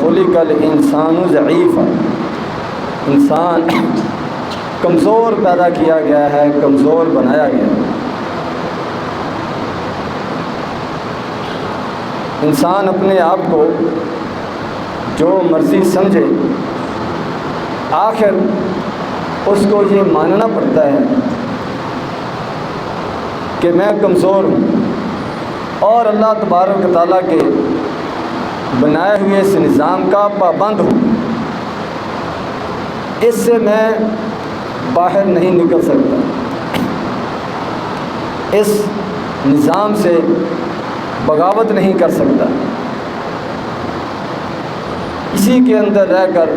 خلق الانسان ضعیفا، انسان کمزور پیدا کیا گیا ہے، کمزور بنایا گیا ہے۔ انسان اپنے آپ کو جو مرضی سمجھے، آخر اس کو یہ ماننا پڑتا ہے کہ میں کمزور ہوں اور اللہ تبارک و تعالیٰ کے بنائے ہوئے اس نظام کا پابند ہوں، اس سے میں باہر نہیں نکل سکتا، اس نظام سے بغاوت نہیں کر سکتا، اسی کے اندر رہ کر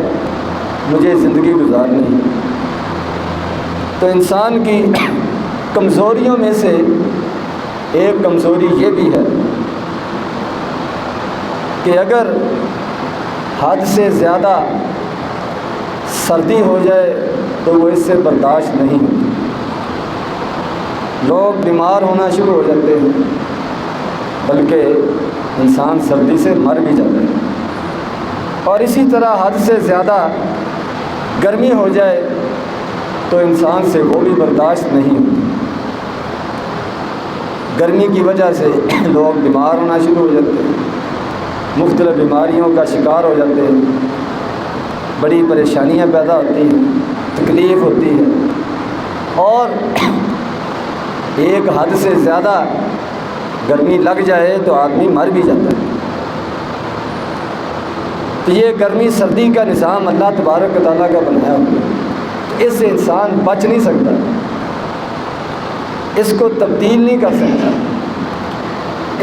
مجھے زندگی گزارنی ہے۔ تو انسان کی کمزوریوں میں سے ایک کمزوری یہ بھی ہے کہ اگر حد سے زیادہ سردی ہو جائے تو وہ اس سے برداشت نہیں ہوتی، لوگ بیمار ہونا شروع ہو جاتے ہیں، بلکہ انسان سردی سے مر بھی جاتا ہے۔ اور اسی طرح حد سے زیادہ گرمی ہو جائے تو انسان سے وہ بھی برداشت نہیں ہوتی، گرمی کی وجہ سے لوگ بیمار ہونا شروع ہو جاتے ہیں، مختلف بیماریوں کا شکار ہو جاتے ہیں، بڑی پریشانیاں پیدا ہوتی ہیں، تکلیف ہوتی ہے، اور ایک حد سے زیادہ گرمی لگ جائے تو آدمی مر بھی جاتا ہے۔ تو یہ گرمی سردی کا نظام اللہ تبارک و تعالیٰ کا بنایا ہوا ہے، اس سے انسان بچ نہیں سکتا، اس کو تبدیل نہیں کر سکتا،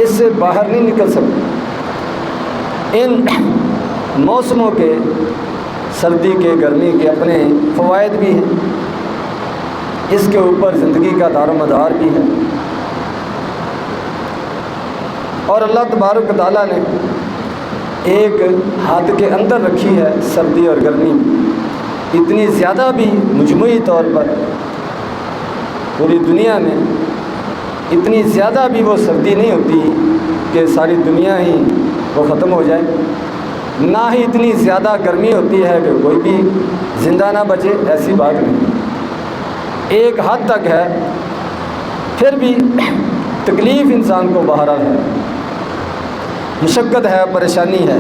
اس سے باہر نہیں نکل سکتا۔ ان موسموں کے، سردی کے، گرمی کے اپنے فوائد بھی ہیں، اس کے اوپر زندگی کا دار و مدار بھی ہے، اور اللہ تبارک و تعالیٰ نے ایک حد کے اندر رکھی ہے سردی اور گرمی، اتنی زیادہ بھی مجموعی طور پر پوری دنیا میں اتنی زیادہ بھی وہ سردی نہیں ہوتی کہ ساری دنیا ہی وہ ختم ہو جائے، نہ ہی اتنی زیادہ گرمی ہوتی ہے کہ کوئی بھی زندہ نہ بچے، ایسی بات نہیں، ایک حد تک ہے، پھر بھی تکلیف انسان کو بہرحال ہے، مشقت ہے، پریشانی ہے۔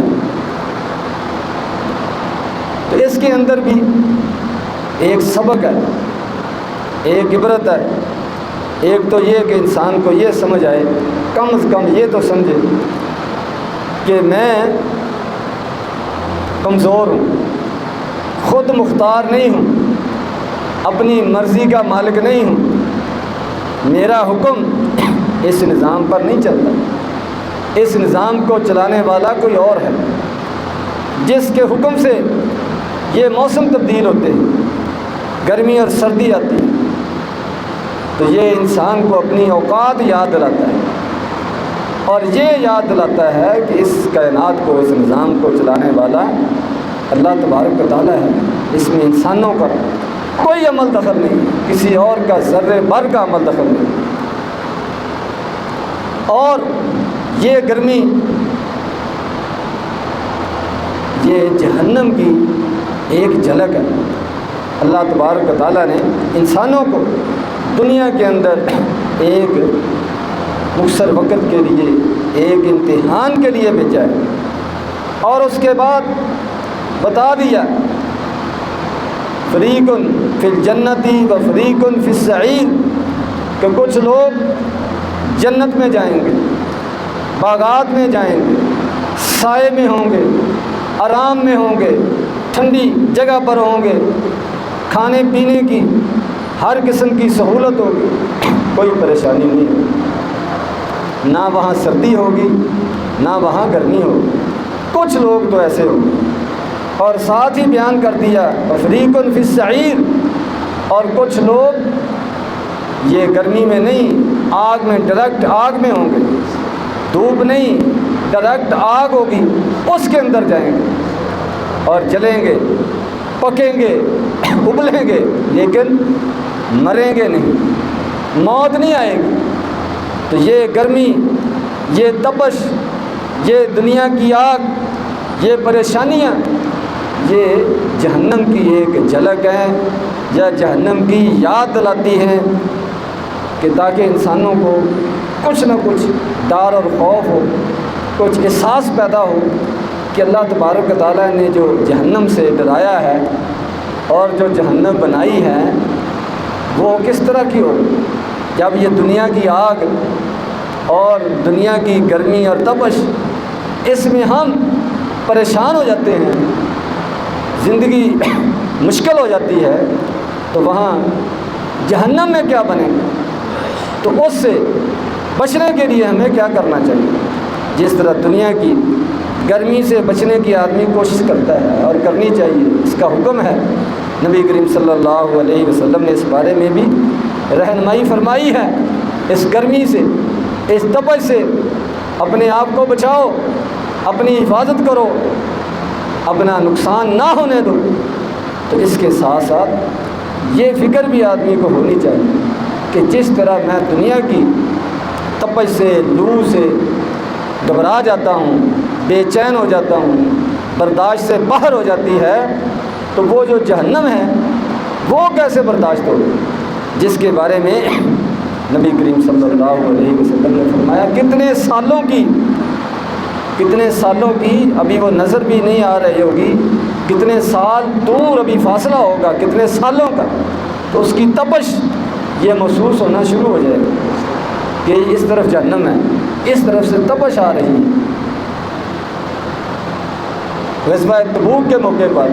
تو اس کے اندر بھی ایک سبق ہے، ایک عبرت ہے، ایک تو یہ کہ انسان کو یہ سمجھ آئے، کم از کم یہ تو سمجھے کہ میں کمزور ہوں، خود مختار نہیں ہوں، اپنی مرضی کا مالک نہیں ہوں، میرا حکم اس نظام پر نہیں چلتا، اس نظام کو چلانے والا کوئی اور ہے، جس کے حکم سے یہ موسم تبدیل ہوتے ہیں، گرمی اور سردی آتی ہے۔ تو یہ انسان کو اپنی اوقات یاد دلاتا ہے، اور یہ یاد دلاتا ہے کہ اس کائنات کو، اس نظام کو چلانے والا اللہ تبارک و تعالیٰ ہے، اس میں انسانوں کا کوئی عمل دخل نہیں، کسی اور کا ذرے بھر کا عمل دخل نہیں۔ اور یہ گرمی، یہ جہنم کی ایک جھلک ہے۔ اللہ تبارک و تعالیٰ نے انسانوں کو دنیا کے اندر ایک مختصر وقت کے لیے، ایک امتحان کے لیے بھیجا ہے، اور اس کے بعد بتا دیا فریق فی الجنت و فریق فی السعیر، کہ کچھ لوگ جنت میں جائیں گے، باغات میں جائیں گے، سائے میں ہوں گے، آرام میں ہوں گے، ٹھنڈی جگہ پر ہوں گے، کھانے پینے کی ہر قسم کی سہولت ہوگی، کوئی پریشانی نہیں ہوگی، نہ وہاں سردی ہوگی نہ وہاں گرمی ہوگی، کچھ لوگ تو ایسے ہوں گے۔ اور ساتھ ہی بیان کر دیا فریق فی السعیر، اور کچھ لوگ یہ گرمی میں نہیں، آگ میں، ڈائریکٹ آگ میں ہوں گے، دھوپ نہیں، ڈائریکٹ آگ ہوگی، اس کے اندر جائیں گے اور جلیں گے، پکیں گے، ابلیں گے، لیکن مریں گے نہیں، موت نہیں آئے گی۔ تو یہ گرمی، یہ تپش، یہ دنیا کی آگ، یہ پریشانیاں یہ جہنم کی ایک جھلک ہے یا جہنم کی یاد دلاتی ہیں کہ تاکہ انسانوں کو کچھ نہ کچھ ڈر اور خوف ہو، کچھ احساس پیدا ہو کہ اللہ تبارک و تعالیٰ نے جو جہنم سے ڈرایا ہے اور جو جہنم بنائی ہے وہ کس طرح کی ہو۔ جب یہ دنیا کی آگ اور دنیا کی گرمی اور تپش، اس میں ہم پریشان ہو جاتے ہیں، زندگی مشکل ہو جاتی ہے، تو وہاں جہنم میں کیا بنے گا؟ تو اس سے بچنے کے لیے ہمیں کیا کرنا چاہیے؟ جس طرح دنیا کی گرمی سے بچنے کی آدمی کوشش کرتا ہے اور کرنی چاہیے، اس کا حکم ہے، نبی کریم صلی اللہ علیہ وسلم نے اس بارے میں بھی رہنمائی فرمائی ہے۔ اس گرمی سے، اس تپش سے اپنے آپ کو بچاؤ، اپنی حفاظت کرو، اپنا نقصان نہ ہونے دو۔ تو اس کے ساتھ ساتھ یہ فکر بھی آدمی کو ہونی چاہیے کہ جس طرح میں دنیا کی تپش سے، لو سے گھبرا جاتا ہوں، بے چین ہو جاتا ہوں، برداشت سے باہر ہو جاتی ہے، تو وہ جو جہنم ہے وہ کیسے برداشت ہوگی، جس کے بارے میں نبی کریم صلی اللہ علیہ وسلم نے فرمایا کتنے سالوں کی ابھی وہ نظر بھی نہیں آ رہی ہوگی، کتنے سال دور ابھی فاصلہ ہوگا، کتنے سالوں کا، تو اس کی تپش یہ محسوس ہونا شروع ہو جائے گا کہ اس طرف جہنم ہے، اس طرف سے تپش آ رہی ہے۔ غزوہ تبوک کے موقع پر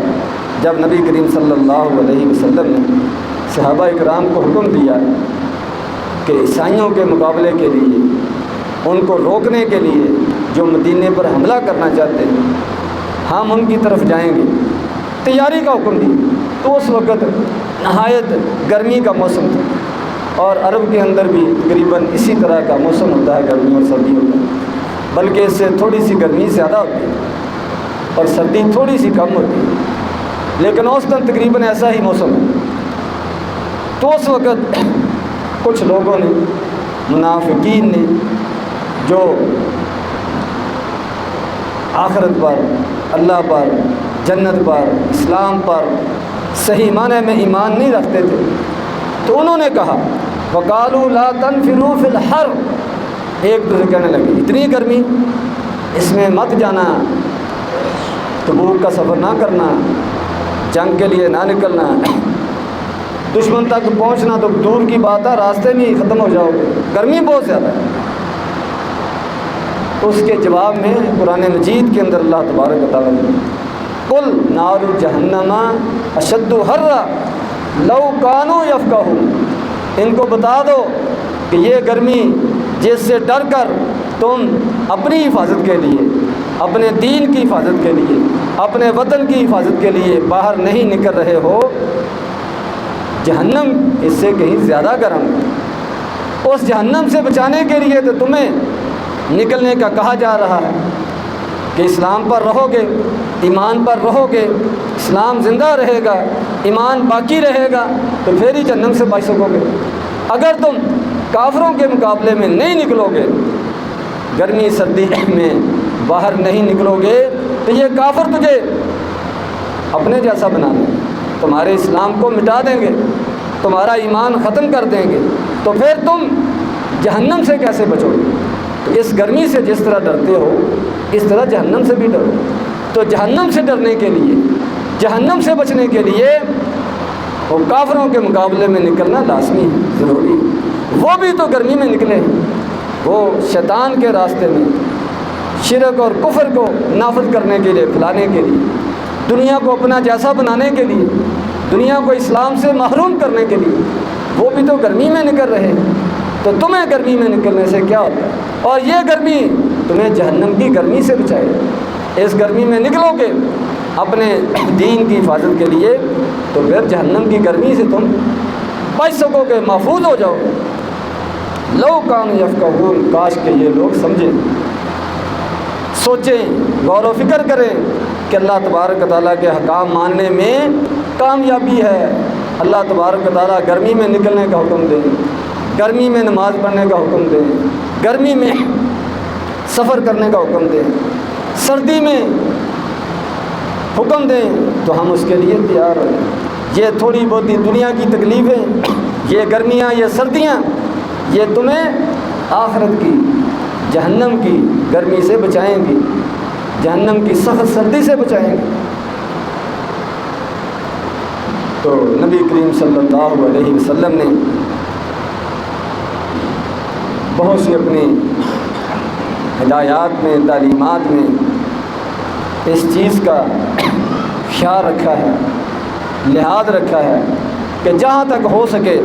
جب نبی کریم صلی اللہ علیہ وسلم نے صحابہ اکرام کو حکم دیا کہ عیسائیوں کے مقابلے کے لیے، ان کو روکنے کے لیے جو مدینے پر حملہ کرنا چاہتے ہیں، ہم ان کی طرف جائیں گے، تیاری کا حکم دیا، تو اس وقت نہایت گرمی کا موسم تھا، اور عرب کے اندر بھی تقریباً اسی طرح کا موسم ہوتا ہے، گرمی اور سردی ہوتا ہے، بلکہ اس سے تھوڑی سی گرمی زیادہ ہوتی ہے اور سردی تھوڑی سی کم ہوتی ہے، لیکن اوسطاً تقریباً ایسا ہی موسم ہے۔ تو اس وقت کچھ لوگوں نے، منافقین نے، جو آخرت پر، اللہ پر، جنت پر، اسلام پر صحیح معنی میں ایمان نہیں رکھتے تھے، تو انہوں نے کہا وَقَالُوا لَا تَنْفِرُوا فِي الْحَرِّ، ایک دوسرے کہنے لگے اتنی گرمی، اس میں مت جانا، تبوک کا سفر نہ کرنا، جنگ کے لیے نہ نکلنا، دشمن تک پہنچنا تو دور کی بات ہے، راستے میں ہی ختم ہو جاؤ گے، گرمی بہت زیادہ ہے۔ اس کے جواب میں قرآن مجید کے اندر اللہ تبارک و تعالیٰ نے قُلْ نَارُ جَهَنَّمَ أَشَدُّ حَرًّا لَوْ كَانُوا يَفْقَهُونَ، ان کو بتا دو کہ یہ گرمی جس سے ڈر کر تم اپنی حفاظت کے لیے، اپنے دین کی حفاظت کے لیے، اپنے وطن کی حفاظت کے لیے باہر نہیں نکل رہے ہو، جہنم اس سے کہیں زیادہ گرم ہے۔ اس جہنم سے بچانے کے لیے تو تمہیں نکلنے کا کہا جا رہا ہے کہ اسلام پر رہو گے، ایمان پر رہو گے، اسلام زندہ رہے گا، ایمان باقی رہے گا، تو پھر ہی جہنم سے بچ سکو گے۔ اگر تم کافروں کے مقابلے میں نہیں نکلو گے، گرمی سردی میں باہر نہیں نکلو گے، تو یہ کافر تجھے اپنے جیسا بنا دیں گے، تمہارے اسلام کو مٹا دیں گے، تمہارا ایمان ختم کر دیں گے، تو پھر تم جہنم سے کیسے بچو گے؟ تو اس گرمی سے جس طرح ڈرتے ہو، اس طرح جہنم سے بھی ڈرو۔ تو جہنم سے ڈرنے کے لیے، جہنم سے بچنے کے لیے وہ کافروں کے مقابلے میں نکلنا لازمی ہے، ضروری ہے۔ وہ بھی تو گرمی میں نکلے ہیں، وہ شیطان کے راستے میں شرک اور کفر کو نافذ کرنے کے لیے، پھیلانے کے لیے، دنیا کو اپنا جیسا بنانے کے لیے، دنیا کو اسلام سے محروم کرنے کے لیے، وہ بھی تو گرمی میں نکل رہے ہیں۔ تو تمہیں گرمی میں نکلنے سے کیا ہوتا ہے؟ اور یہ گرمی تمہیں جہنم کی گرمی سے بچائے گا۔ اس گرمی میں نکلو گے اپنے دین کی حفاظت کے لیے، تو پھر جہنم کی گرمی سے تم بچ سکو گے، محفوظ ہو جاؤ گے۔ لو کانوا یفقہون، کاش کہ یہ لوگ سمجھیں، سوچیں، غور و فکر کریں کہ اللہ تبارک و تعالیٰ کے حکام ماننے میں کامیابی ہے۔ اللہ تبارک و تعالیٰ گرمی میں نکلنے کا حکم دیں، گرمی میں نماز پڑھنے کا حکم دیں، گرمی میں سفر کرنے کا حکم دیں، سردی میں حکم دیں تو ہم اس کے لیے تیار ہیں۔ یہ تھوڑی بہت دنیا کی تکلیفیں، یہ گرمیاں، یہ سردیاں، یہ تمہیں آخرت کی جہنم کی گرمی سے بچائیں گی، جہنم کی سخت سردی سے بچائیں گی۔ تو نبی کریم صلی اللہ علیہ وسلم نے بہت سی اپنی ہدایات میں، تعلیمات میں اس چیز کا خیال رکھا ہے، لحاظ رکھا ہے کہ جہاں تک ہو سکے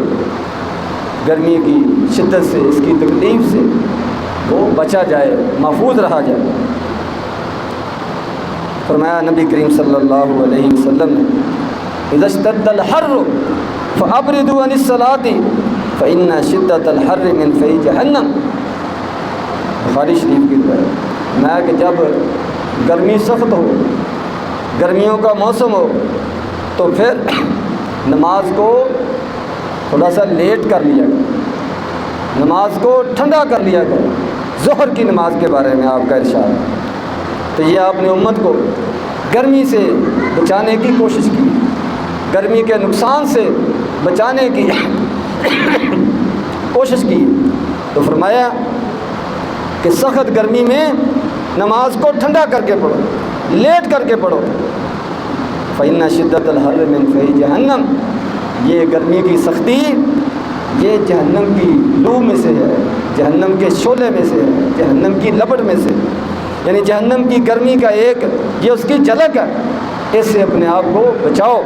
گرمی کی شدت سے، اس کی تکلیف سے وہ بچا جائے، محفوظ رہا جائے۔ فرمایا نبی کریم صلی اللہ علیہ وسلم نے اذا اشتد الحر فابردوا عن الصلاة فإن شدة الحر من فیح جہنم۔ بخاری شریف کی روایت میں کہ جب گرمی سخت ہو، گرمیوں کا موسم ہو، تو پھر نماز کو تھوڑا سا لیٹ کر لیا کرو، نماز کو ٹھنڈا کر لیا کرو۔ ظہر کی نماز کے بارے میں آپ کا ارشاد ہے۔ تو یہ آپ نے امت کو گرمی سے بچانے کی کوشش کی، گرمی کے نقصان سے بچانے کی کوشش کی۔ تو فرمایا کہ سخت گرمی میں نماز کو ٹھنڈا کر کے پڑھو، لیٹ کر کے پڑھو۔ فإن شدت الحر من فیح جہنم، یہ گرمی کی سختی یہ جہنم کی لو میں سے ہے، جہنم کے شعلے میں سے ہے، جہنم کی لپٹ میں سے، یعنی جہنم کی گرمی کا ایک یہ اس کی جھلک ہے، اس سے اپنے آپ کو بچاؤ۔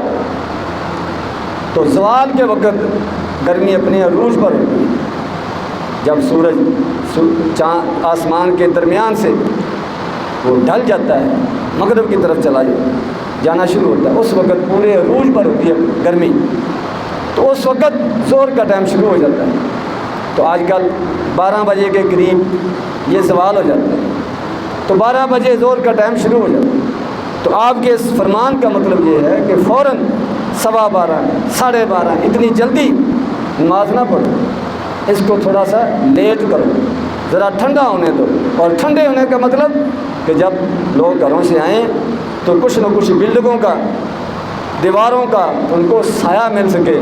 تو زوال کے وقت گرمی اپنے عروج پر ہوتی ہے، جب سورج چاند آسمان کے درمیان سے وہ ڈھل جاتا ہے، مغرب کی طرف جانا شروع ہوتا ہے، اس وقت پورے عروج پر ہوتی ہے گرمی۔ تو اس وقت زور کا ٹائم شروع ہو جاتا ہے۔ تو آج کل 12 بجے کے قریب یہ زوال ہو جاتا ہے، تو 12 بجے زور کا ٹائم شروع ہو جاتا ہے۔ تو آپ کے اس فرمان کا مطلب یہ ہے کہ فوراً 12:15 12:30 اتنی جلدی نماز نہ پڑھو، اس کو تھوڑا سا لیٹ کرو، ذرا ٹھنڈا ہونے دو۔ اور ٹھنڈے ہونے کا مطلب کہ جب لوگ گھروں سے آئیں تو کچھ نہ کچھ بلڈنگوں کا، دیواروں کا ان کو سایہ مل سکے،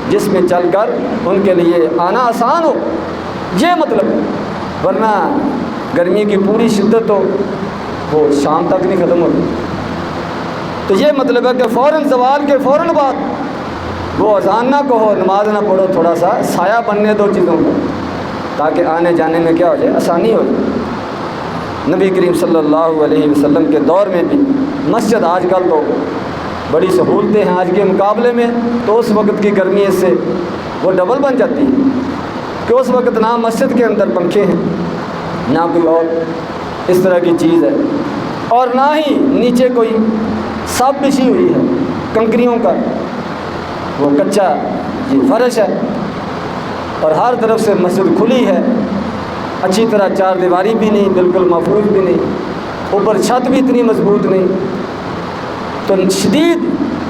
جس میں چل کر ان کے لیے آنا آسان ہو، یہ مطلب ہے۔ ورنہ گرمی کی پوری شدت ہو وہ شام تک نہیں ختم ہوتی۔ تو یہ مطلب ہے کہ فوراً زوال کے فوراً بعد وہ اذان نہ کہو، نماز نہ پڑھو، تھوڑا سا سایہ بننے دو چیزوں کو، تاکہ آنے جانے میں کیا ہو جائے، آسانی ہو جائے۔ نبی کریم صلی اللہ علیہ وسلم کے دور میں بھی مسجد، آج کل تو بڑی سہولتیں ہیں آج کے مقابلے میں، تو اس وقت کی گرمی اس سے وہ ڈبل بن جاتی ہے کہ اس وقت نہ مسجد کے اندر پنکھے ہیں، نہ کوئی اور اس طرح کی چیز ہے، اور نہ ہی نیچے کوئی سب بچھی ہوئی ہے کنکریوں کا، وہ کچا یہ فرش ہے، اور ہر طرف سے مسجد کھلی ہے، اچھی طرح چار دیواری بھی نہیں، بالکل محفوظ بھی نہیں، اوپر چھت بھی اتنی مضبوط نہیں، تو شدید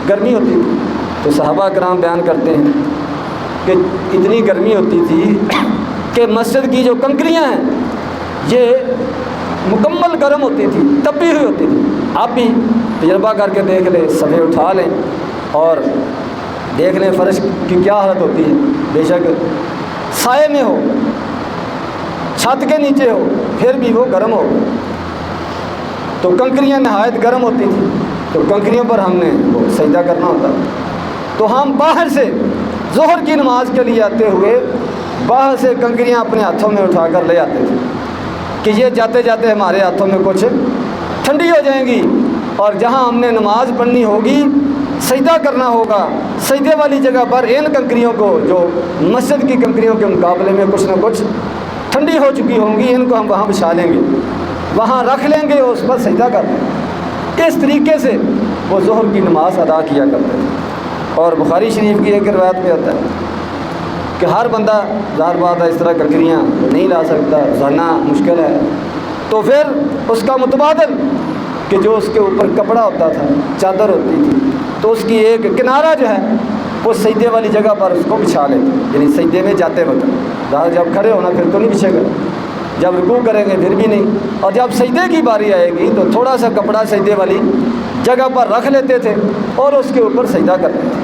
گرمی ہوتی تھی۔ تو صحابہ کرام بیان کرتے ہیں کہ اتنی گرمی ہوتی تھی کہ مسجد کی جو کنکریاں ہیں یہ مکمل گرم ہوتی تھی، تپی ہوئی ہوتی تھی۔ آپ بھی تجربہ کر کے دیکھ لیں، صفحے اٹھا لیں اور دیکھ لیں فرش کی کیا حالت ہوتی ہے۔ بے شک سائے میں ہو، چھت کے نیچے ہو، پھر بھی وہ گرم ہو۔ تو کنکریاں نہایت گرم ہوتی تھی، تو کنکریوں پر ہم نے وہ سجدہ کرنا ہوتا۔ تو ہم باہر سے ظہر کی نماز کے لیے آتے ہوئے باہر سے کنکریاں اپنے ہاتھوں میں اٹھا کر لے آتے تھے کہ یہ جاتے جاتے ہمارے ہاتھوں میں کچھ ٹھنڈی ہو جائیں گی، اور جہاں ہم نے نماز پڑھنی ہوگی، سجدہ کرنا ہوگا، سجدے والی جگہ پر ان کنکریوں کو، جو مسجد کی کنکریوں کے مقابلے میں کچھ نہ کچھ ٹھنڈی ہو چکی ہوں گی، ان کو ہم وہاں بچھا لیں گے، وہاں رکھ لیں گے اور اس پر سجدہ کر لیں گے۔ اس طریقے سے وہ ظہر کی نماز ادا کیا کرتے تھے۔ اور بخاری شریف کی ایک روایت میں آتا ہے کہ ہر بندہ ظاہر بات ہے اس طرح کنکریاں نہیں لا سکتا، لانا مشکل ہے، تو پھر اس کا متبادل کہ جو اس کے اوپر کپڑا ہوتا تھا، چادر ہوتی تھی، تو اس کی ایک کنارہ جو ہے وہ سجدے والی جگہ پر اس کو بچھا لیتے، یعنی سجدے میں جاتے وقت، ظاہر جب کھڑے ہونا پھر تو نہیں بچھے گا، جب رکوع کریں گے پھر بھی نہیں، اور جب سجدے کی باری آئے گی تو تھوڑا سا کپڑا سجدے والی جگہ پر رکھ لیتے تھے اور اس کے اوپر سجدہ کرتے تھے۔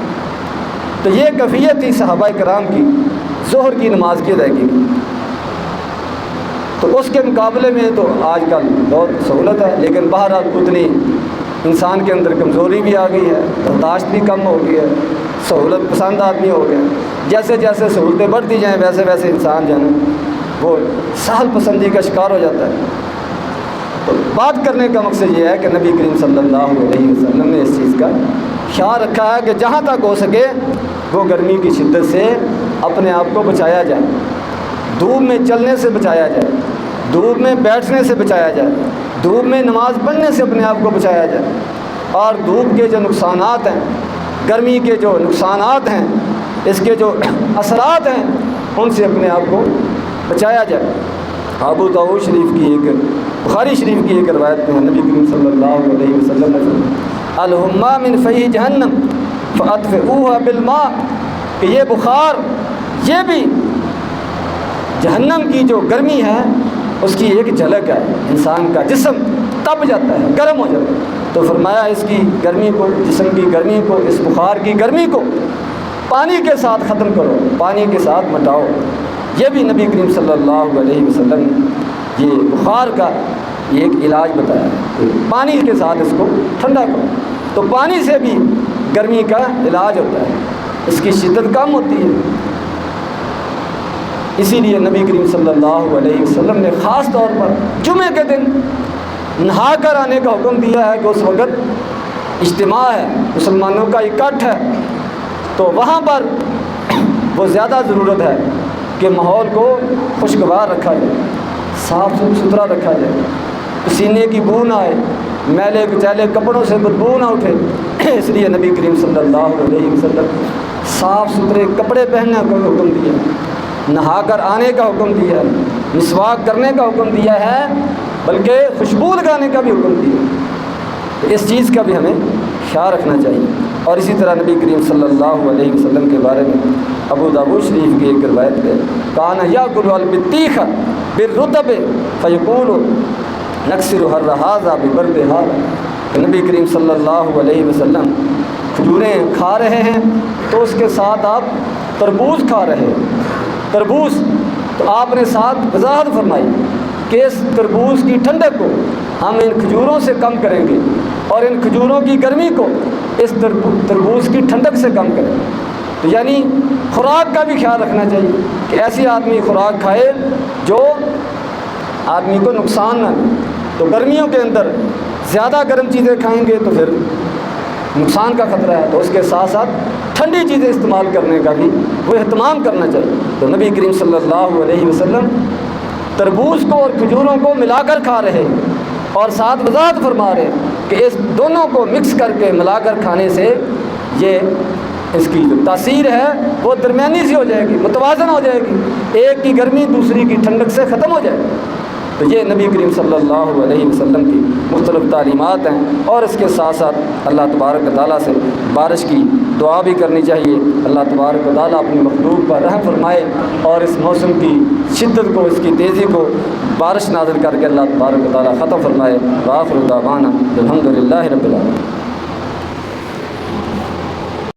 تو یہ کیفیت تھی صحابہ کرام کی ظہر کی نماز کی ادائیگی کی۔ تو اس کے مقابلے میں تو آج کل بہت سہولت ہے، لیکن بہرحال اتنی انسان کے اندر کمزوری بھی آ گئی ہے، برداشت بھی کم ہو گئی ہے، سہولت پسند آدمی ہو گیا۔ جیسے جیسے سہولتیں بڑھتی جائیں ویسے ویسے انسان جو ہے وہ سہل پسندی کا شکار ہو جاتا ہے۔ تو بات کرنے کا مقصد یہ ہے کہ نبی کریم صلی اللہ علیہ وسلم نے اس چیز کا خیال رکھا ہے کہ جہاں تک ہو سکے وہ گرمی کی شدت سے اپنے آپ کو بچایا جائے، دھوپ میں چلنے سے بچایا جائے، دھوپ میں بیٹھنے سے بچایا جائے، دھوپ میں نماز پڑھنے سے اپنے آپ کو بچایا جائے، اور دھوپ کے جو نقصانات ہیں، گرمی کے جو نقصانات ہیں، اس کے جو اثرات ہیں، ان سے اپنے آپ کو بچایا جائے۔ ابو داؤد شریف کی بخاری شریف کی ایک روایت میں نبی کریم صلی اللہ علیہ وسلم نے فرمایا الحمہ من فیح جہنم فاطفئوها بالماء، کہ یہ بخار، یہ بھی جہنم کی جو گرمی ہے اس کی ایک جھلک ہے، انسان کا جسم تپ جاتا ہے، گرم ہو جاتا ہے۔ تو فرمایا اس کی گرمی کو، جسم کی گرمی کو، اس بخار کی گرمی کو پانی کے ساتھ ختم کرو، پانی کے ساتھ مٹاؤ۔ یہ بھی نبی کریم صلی اللہ علیہ وسلم نے یہ بخار کا یہ ایک علاج بتایا ہے، پانی کے ساتھ اس کو ٹھنڈا کرو۔ تو پانی سے بھی گرمی کا علاج ہوتا ہے، اس کی شدت کم ہوتی ہے۔ اسی لیے نبی کریم صلی اللہ علیہ وسلم نے خاص طور پر جمعے کے دن نہا کر آنے کا حکم دیا ہے کہ اس وقت اجتماع ہے، مسلمانوں کا اکٹھ ہے، تو وہاں پر وہ زیادہ ضرورت ہے کہ ماحول کو خوشگوار رکھا جائے، صاف ستھرا رکھا جائے، پسینے کی بو نہ آئے، میلے کچیلے کپڑوں سے بدبو نہ اٹھے۔ اس لیے نبی کریم صلی اللہ علیہ وسلم صاف ستھرے کپڑے پہننے کا حکم دیا ہے، نہا کر آنے کا حکم دیا ہے، مسواک کرنے کا حکم دیا ہے، بلکہ خوشبو لگانے کا بھی حکم دیا ہے۔ اس چیز کا بھی ہمیں خیال رکھنا چاہیے۔ اور اسی طرح نبی کریم صلی اللہ علیہ وسلم کے بارے میں ابو داؤد شریف کی ایک روایت ہے کان یاکل البطیخ بالرطب فیقول نکسر الرہاذ ببرد ھذا، نبی کریم صلی اللہ علیہ وسلم کھجوریں کھا رہے ہیں تو اس کے ساتھ آپ تربوز کھا رہے ہیں، تربوز، تو آپ نے ساتھ وضاحت فرمائی کہ اس تربوز کی ٹھنڈک کو ہم ان کھجوروں سے کم کریں گے اور ان کھجوروں کی گرمی کو اس تربوز کی ٹھنڈک سے کم کریں۔ تو یعنی خوراک کا بھی خیال رکھنا چاہیے کہ ایسی آدمی خوراک کھائے جو آدمی کو نقصان نہ دے۔ تو گرمیوں کے اندر زیادہ گرم چیزیں کھائیں گے تو پھر نقصان کا خطرہ ہے، تو اس کے ساتھ ساتھ ٹھنڈی چیزیں استعمال کرنے کا بھی وہ اہتمام کرنا چاہیے۔ تو نبی کریم صلی اللہ علیہ وسلم تربوز کو اور کھجوروں کو ملا کر کھا رہے ہیں اور ساتھ وضاحت فرما رہے ہیں کہ اس دونوں کو مکس کر کے ملا کر کھانے سے یہ اس کی جو تاثیر ہے وہ درمیانی سی ہو جائے گی، متوازن ہو جائے گی، ایک کی گرمی دوسری کی ٹھنڈک سے ختم ہو جائے گی۔ تو یہ نبی کریم صلی اللہ علیہ وسلم کی مختلف تعلیمات ہیں، اور اس کے ساتھ ساتھ اللہ تبارک و تعالیٰ سے بارش کی دعا بھی کرنی چاہیے۔ اللہ تبارک و تعالیٰ اپنی مخلوق پر رحم فرمائے اور اس موسم کی شدت کو، اس کی تیزی کو بارش نازل کر کے اللہ تبارک و تعالیٰ ختم فرمائے۔ وآخر دعوانا الحمد للہ رب العالمین۔